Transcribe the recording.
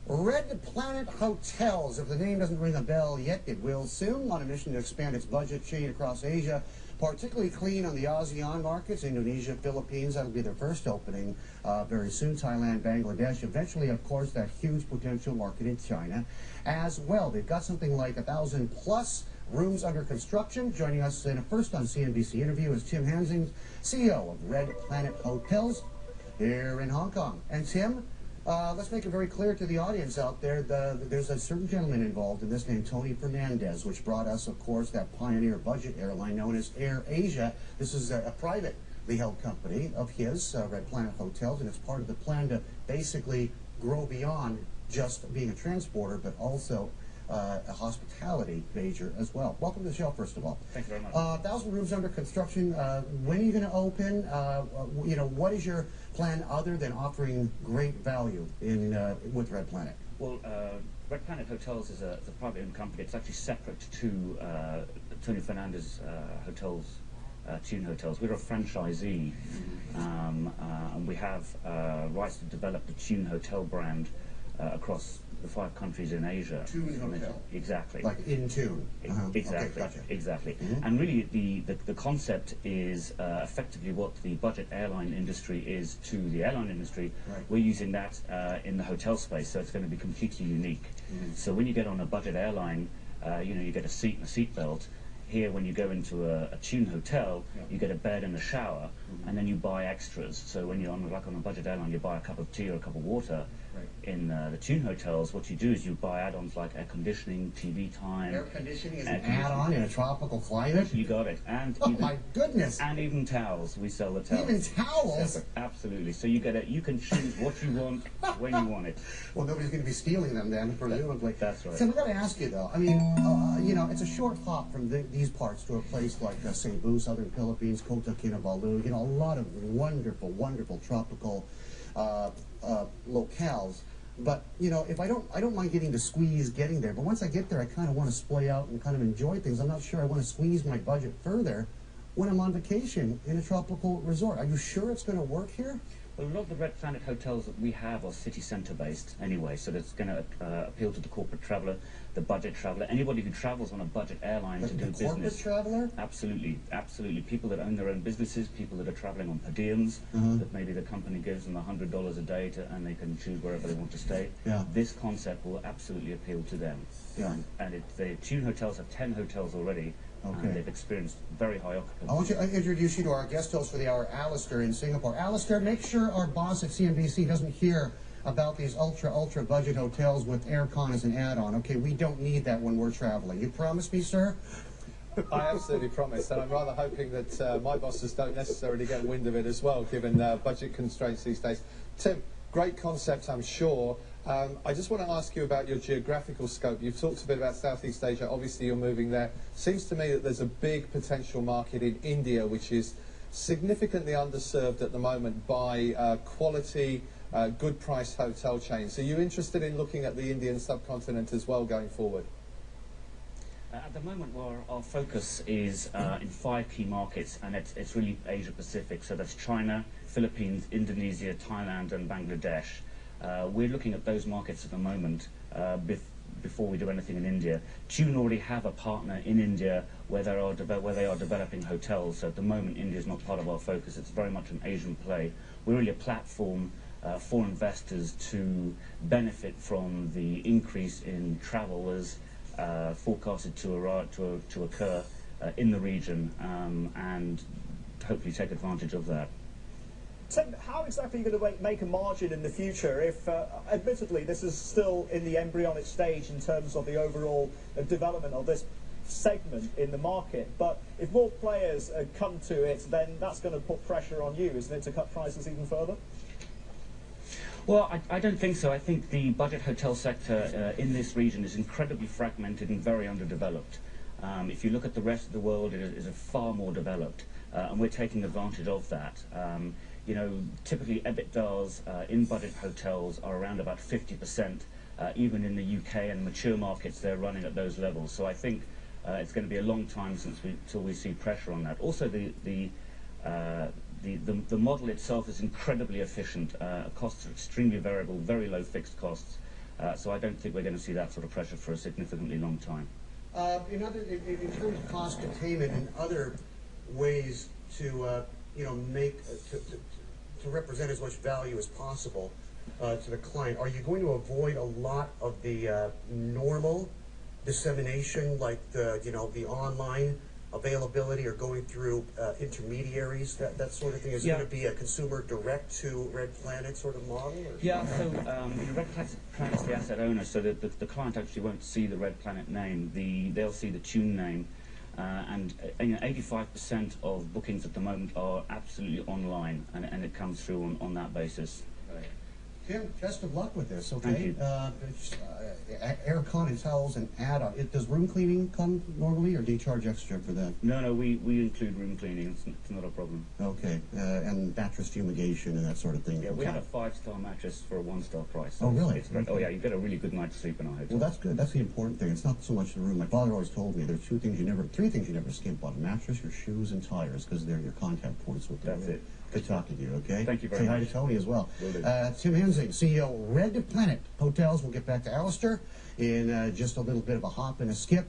Red Planet Hotels, if the name doesn't ring a bell yet, it will soon. On a mission to expand its budget chain across Asia, particularly clean on the ASEAN markets, Indonesia, Philippines, that'll be their first opening very soon, Thailand, Bangladesh, eventually, of course, that huge potential market in China as well. They've got something like 1,000 plus rooms under construction. Joining us in a first on CNBC interview is Tim Hansing, CEO of Red Planet Hotels here in Hong Kong. And Tim, let's make it very clear to the audience out there, there's a certain gentleman involved in this named Tony Fernandez, which brought us, of course, that pioneer budget airline known as Air Asia. This is a privately held company of his, Red Planet Hotels, and it's part of the plan to basically grow beyond just being a transporter, but also a hospitality major as well. Welcome to the show, first of all. Thank you very much. 1,000 rooms under construction. When are you going to open? What is your plan other than offering great value with Red Planet? Well, Red Planet Hotels is a privately owned company. It's actually separate to Tony Fernandez Hotels, Tune Hotels. We're a franchisee, and we have rights to develop the Tune Hotel brand across the 5 countries in Asia. Tune Hotel. Exactly. Like in tune. Exactly. Okay, gotcha. Exactly. Mm-hmm. And really, the concept is effectively what the budget airline industry is to the airline industry. Right. We're using that in the hotel space, so it's going to be completely unique. Mm-hmm. So when you get on a budget airline, you get a seat and a seat belt. Here, when you go into a Tune hotel, you get a bed and a shower, and then you buy extras. So when you're on a budget airline, you buy a cup of tea or a cup of water. Right. In the Tune hotels, what you do is you buy add-ons like air conditioning, TV time. Air conditioning is an add-on in a tropical climate? You got it. And oh my goodness! And even towels. We sell the towels. Even towels? Absolutely. So you can choose what you want when you want it. Well, nobody's going to be stealing them then, presumably. That's right. So I've got to ask you though. I mean, it's a short hop from these parts to a place like Cebu, southern Philippines, Kota Kinabalu. A lot of wonderful, wonderful tropical locales. But if I don't mind getting there. But once I get there, I kind of want to splay out and kind of enjoy things. I'm not sure I want to squeeze my budget further when I'm on vacation in a tropical resort. Are you sure it's going to work here? Well, a lot of the Red Planet hotels that we have are city centre based anyway, so that's going to appeal to the corporate traveller, the budget traveller, anybody who travels on a budget airline to do business. The corporate traveller? Absolutely, absolutely. People that own their own businesses, people that are travelling on per diems, that maybe the company gives them $100 a day and they can choose wherever they want to stay. Yeah. This concept will absolutely appeal to them. Yeah. And the Tune hotels have 10 hotels already. Okay. And they've experienced very high occupancy. I want to introduce you to our guest host for the hour, Alistair in Singapore. Alistair, make sure our boss at CNBC doesn't hear about these ultra budget hotels with aircon as an add-on. Okay, we don't need that when we're traveling. You promise me, sir? I absolutely promise, and I'm rather hoping that my bosses don't necessarily get wind of it as well, given budget constraints these days. Tim, great concept, I'm sure. I just want to ask you about your geographical scope. You've talked a bit about Southeast Asia. Obviously, you're moving there. Seems to me that there's a big potential market in India, which is significantly underserved at the moment by quality, good price hotel chains. Are you interested in looking at the Indian subcontinent as well going forward? At the moment, our focus is in 5 key markets, and it's really Asia Pacific. So that's China, Philippines, Indonesia, Thailand, and Bangladesh. We're looking at those markets at the moment before we do anything in India. Tune already have a partner in India where they are developing hotels. So at the moment, India is not part of our focus. It's very much an Asian play. We're really a platform for investors to benefit from the increase in travel as forecasted to occur in the region, and hopefully take advantage of that. Tim, how exactly are you going to make a margin in the future if, admittedly, this is still in the embryonic stage in terms of the overall development of this segment in the market, but if more players come to it, then that's going to put pressure on you, isn't it, to cut prices even further? Well, I don't think so. I think the budget hotel sector in this region is incredibly fragmented and very underdeveloped. If you look at the rest of the world, it is far more developed, and we're taking advantage of that. Typically EBITDAs in budget hotels are around about 50%. Even in the UK and mature markets, they're running at those levels. So I think it's going to be a long time till we see pressure on that. Also, the model itself is incredibly efficient. Costs are extremely variable, very low fixed costs. So I don't think we're going to see that sort of pressure for a significantly long time. In terms of cost containment and other ways to to represent as much value as possible to the client, are you going to avoid a lot of the normal dissemination, like the online availability or going through intermediaries, that sort of thing? Is it going to be a consumer direct to Red Planet sort of model? Or? Yeah, so Red Planet's the asset owner, so that the client actually won't see the Red Planet name. They'll see the tune name, and 85% of bookings at the moment are absolutely online, and it comes through on that basis. Tim, best of luck with this, okay? Thank you. Aircon and towels and add-on. Does room cleaning come normally, or do you charge extra for that? No, we include room cleaning. It's not a problem. Okay, and mattress fumigation and that sort of thing. Yeah, we have a 5-star mattress for a 1-star price. So really? It's great. Oh yeah, you get a really good night's sleep in our hotel. Well, that's good. That's the important thing. It's not so much the room. My father always told me there's three things you never skimp on: a mattress, your shoes, and tires, because they're your contact points with That's it. Good talking to you, okay? Thank you very much. much. Say hi to Tony as well. Will do. Tim Hansing, CEO, Red Planet Hotels. We'll get back to Alistair in just a little bit of a hop and a skip.